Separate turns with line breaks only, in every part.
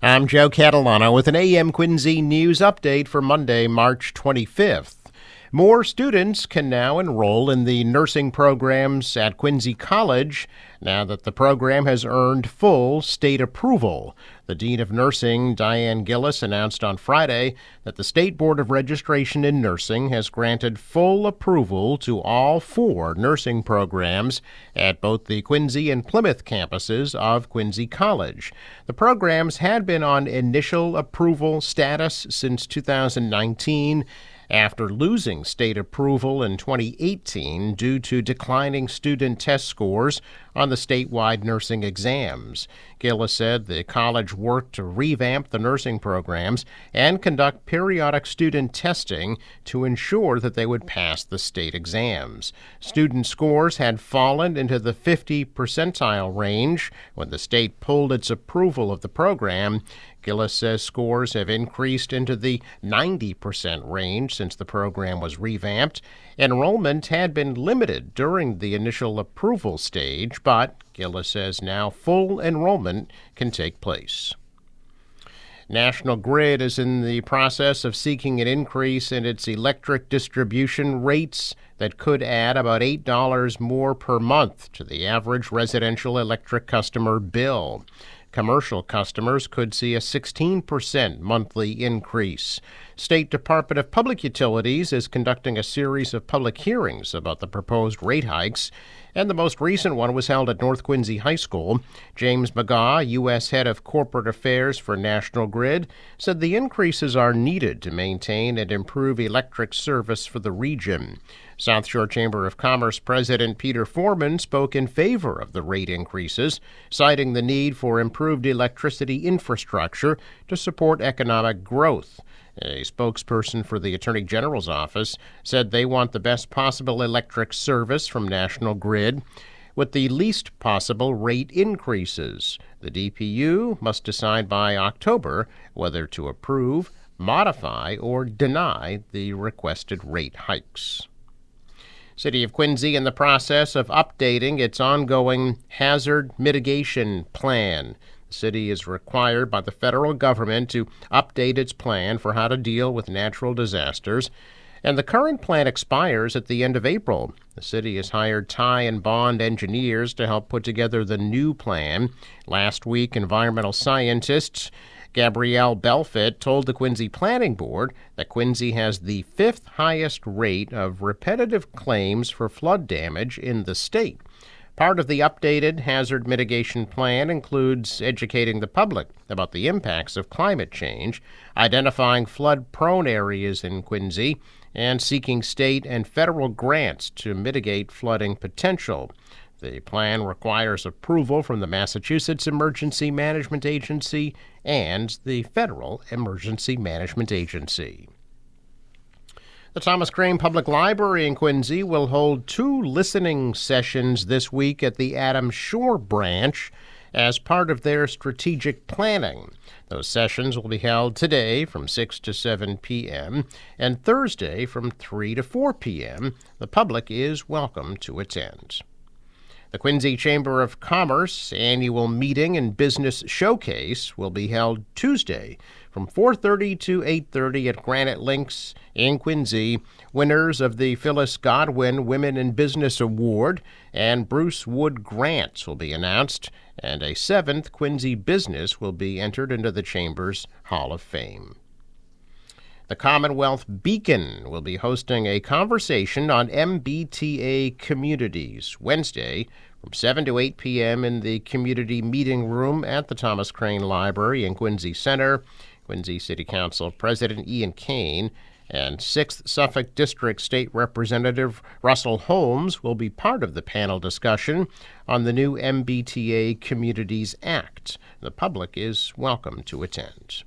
I'm Joe Catalano with an AM Quincy news update for Monday, March 25th. More students can now enroll in the nursing programs at Quincy College now that the program has earned full state approval. The Dean of Nursing, Diane Gillis, announced on Friday that the State Board of Registration in Nursing has granted full approval to all 4 nursing programs at both the Quincy and Plymouth campuses of Quincy College. The programs had been on initial approval status since 2019. After losing state approval in 2018 due to declining student test scores on the statewide nursing exams. Gillis said the college worked to revamp the nursing programs and conduct periodic student testing to ensure that they would pass the state exams. Student scores had fallen into the 50 percentile range when the state pulled its approval of the program. Gillis says scores have increased into the 90% range since the program was revamped. Enrollment had been limited during the initial approval stage, but Gillis says now full enrollment can take place. National Grid is in the process of seeking an increase in its electric distribution rates that could add about $8 more per month to the average residential electric customer bill. Commercial customers could see a 16% monthly increase. State Department of Public Utilities is conducting a series of public hearings about the proposed rate hikes, and the most recent one was held at North Quincy High School. James McGaugh, U.S. Head of Corporate Affairs for National Grid, said the increases are needed to maintain and improve electric service for the region. South Shore Chamber of Commerce President Peter Foreman spoke in favor of the rate increases, citing the need for improved electricity infrastructure to support economic growth. A spokesperson for the Attorney General's office said they want the best possible electric service from National Grid with the least possible rate increases. The DPU must decide by October whether to approve, modify, or deny the requested rate hikes. City of Quincy in the process of updating its ongoing hazard mitigation plan. The city is required by the federal government to update its plan for how to deal with natural disasters, and the current plan expires at the end of April. The city has hired Ty and Bond engineers to help put together the new plan. Last week, environmental scientists Gabrielle Belfit told the Quincy Planning Board that Quincy has the 5th highest rate of repetitive claims for flood damage in the state. Part of the updated hazard mitigation plan includes educating the public about the impacts of climate change, identifying flood-prone areas in Quincy, and seeking state and federal grants to mitigate flooding potential. The plan requires approval from the Massachusetts Emergency Management Agency and the Federal Emergency Management Agency. The Thomas Crane Public Library in Quincy will hold 2 listening sessions this week at the Adams Shore branch as part of their strategic planning. Those sessions will be held today from 6 to 7 p.m. and Thursday from 3 to 4 p.m. The public is welcome to attend. The Quincy Chamber of Commerce annual meeting and business showcase will be held Tuesday from 4:30 to 8:30 at Granite Links in Quincy. Winners of the Phyllis Godwin Women in Business Award and Bruce Wood grants will be announced, and a 7th Quincy business will be entered into the Chamber's Hall of Fame. The Commonwealth Beacon will be hosting a conversation on MBTA communities Wednesday from 7 to 8 p.m. in the community meeting room at the Thomas Crane Library in Quincy Center. Quincy City Council President Ian Kane and 6th Suffolk District State Representative Russell Holmes will be part of the panel discussion on the new MBTA Communities Act. The public is welcome to attend.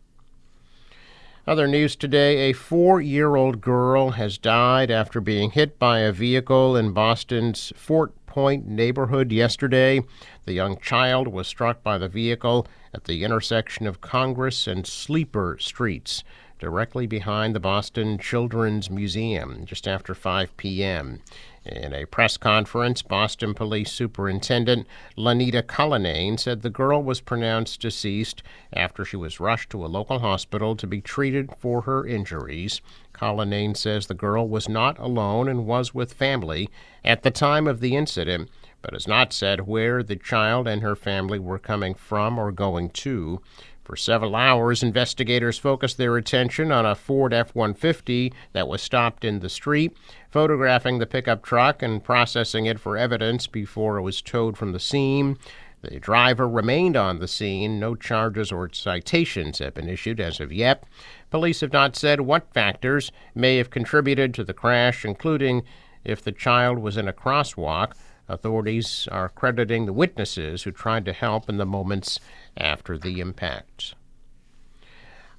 Other news today, a 4-year-old girl has died after being hit by a vehicle in Boston's Fort Point neighborhood yesterday. The young child was struck by the vehicle at the intersection of Congress and Sleeper Streets, directly behind the Boston Children's Museum, just after 5 p.m. In a press conference, Boston Police Superintendent Lanita Cullinane said the girl was pronounced deceased after she was rushed to a local hospital to be treated for her injuries. Cullinane says the girl was not alone and was with family at the time of the incident, but has not said where the child and her family were coming from or going to. For several hours, investigators focused their attention on a Ford F-150 that was stopped in the street, photographing the pickup truck and processing it for evidence before it was towed from the scene. The driver remained on the scene. No charges or citations have been issued as of yet. Police have not said what factors may have contributed to the crash, including if the child was in a crosswalk. Authorities are crediting the witnesses who tried to help in the moments after the impact.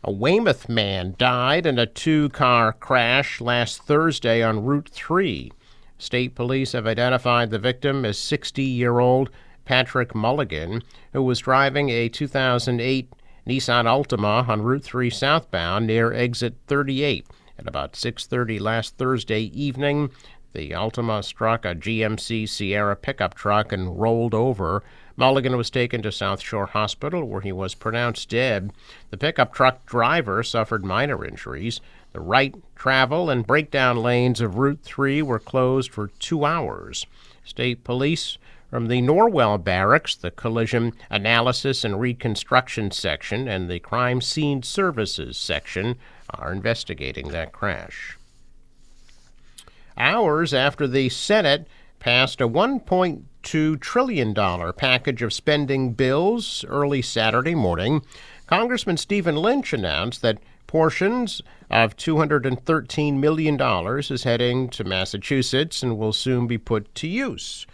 A Weymouth man died in a two-car crash last Thursday on Route 3. State police have identified the victim as 60-year-old Patrick Mulligan, who was driving a 2008 Nissan Altima on Route 3 southbound near exit 38. At about 6:30 last Thursday evening, the Altima struck a GMC Sierra pickup truck and rolled over. Mulligan was taken to South Shore Hospital, where he was pronounced dead. The pickup truck driver suffered minor injuries. The right, travel, and breakdown lanes of Route 3 were closed for 2 hours. State police from the Norwell Barracks, the Collision Analysis and Reconstruction Section, and the Crime Scene Services Section are investigating that crash. Hours after the Senate passed a $1.2 trillion package of spending bills early Saturday morning, Congressman Stephen Lynch announced that portions of $213 million is heading to Massachusetts and will soon be put to use.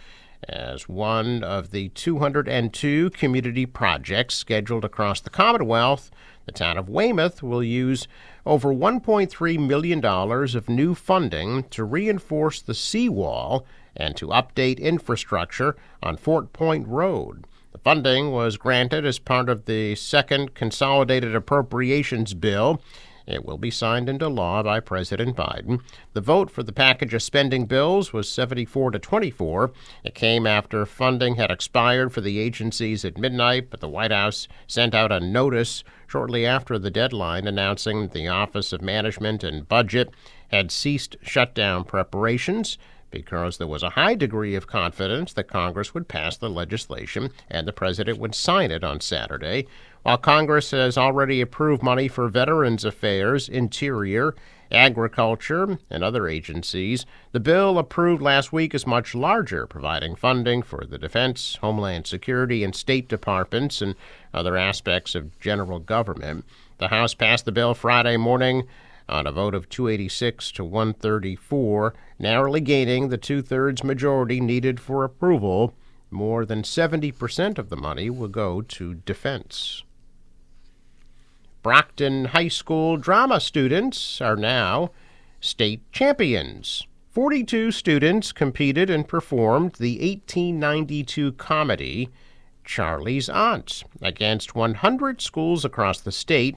As one of the 202 community projects scheduled across the Commonwealth, the town of Weymouth will use over $1.3 million of new funding to reinforce the seawall and to update infrastructure on Fort Point Road. The funding was granted as part of the second Consolidated Appropriations Bill. It will be signed into law by President Biden. The vote for the package of spending bills was 74-24. It came after funding had expired for the agencies at midnight, but the White House sent out a notice shortly after the deadline announcing the Office of Management and Budget had ceased shutdown preparations because there was a high degree of confidence that Congress would pass the legislation and the president would sign it on Saturday. While Congress has already approved money for Veterans Affairs, Interior, Agriculture, and other agencies, the bill approved last week is much larger, providing funding for the Defense, Homeland Security, and State Departments and other aspects of general government. The House passed the bill Friday morning on a vote of 286 to 134, narrowly gaining the two-thirds majority needed for approval. More than 70% of the money will go to defense. Brockton High School drama students are now state champions. 42 students competed and performed the 1892 comedy Charlie's Aunt against 100 schools across the state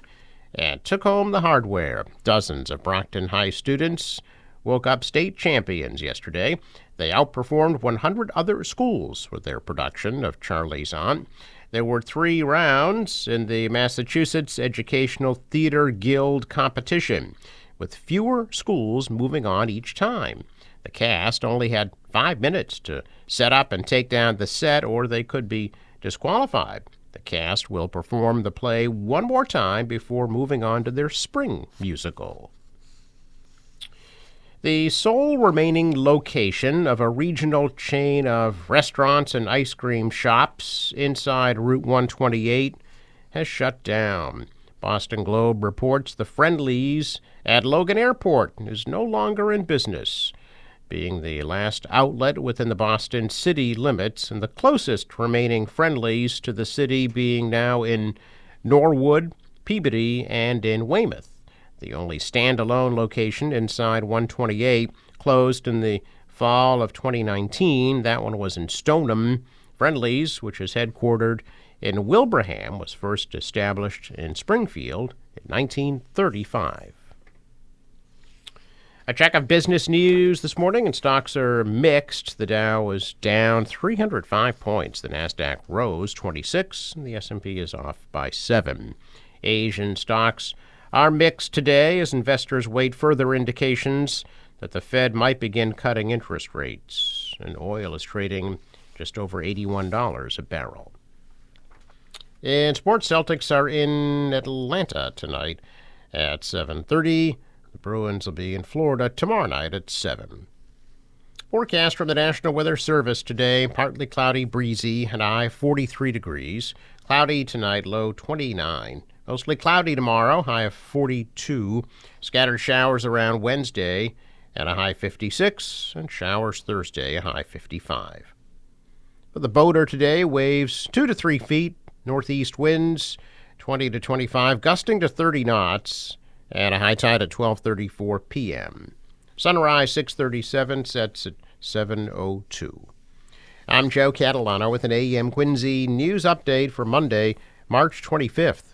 and took home the hardware. Dozens of Brockton High students woke up state champions yesterday. They outperformed 100 other schools with their production of Charlie's Aunt. There were 3 rounds in the Massachusetts Educational Theater Guild competition, with fewer schools moving on each time. The cast only had 5 minutes to set up and take down the set, or they could be disqualified. The cast will perform the play one more time before moving on to their spring musical. The sole remaining location of a regional chain of restaurants and ice cream shops inside Route 128 has shut down. Boston Globe reports the Friendly's at Logan Airport is no longer in business, being the last outlet within the Boston city limits, and the closest remaining Friendly's to the city being now in Norwood, Peabody, and in Weymouth. The only standalone location inside 128 closed in the fall of 2019. That one was in Stoneham. Friendly's, which is headquartered in Wilbraham, was first established in Springfield in 1935. A check of business news this morning, and stocks are mixed. The Dow was down 305 points. The Nasdaq rose 26, and the S&P is off by 7. Asian stocks are mixed today as investors wait further indications that the Fed might begin cutting interest rates. And oil is trading just over $81 a barrel. In sports, Celtics are in Atlanta tonight at 7:30. The Bruins will be in Florida tomorrow night at 7. Forecast from the National Weather Service today: partly cloudy, breezy, and high 43 degrees. Cloudy tonight, low 29. Mostly cloudy tomorrow, high of 42. Scattered showers around Wednesday and a high 56, and showers Thursday, a high 55. For the boater today, waves 2 to 3 feet, northeast winds 20 to 25, gusting to 30 knots, and a high tide at 12:34 p.m. Sunrise 6:37, sets at 7:02. I'm Joe Catalano with an AM Quincy news update for Monday, March 25th.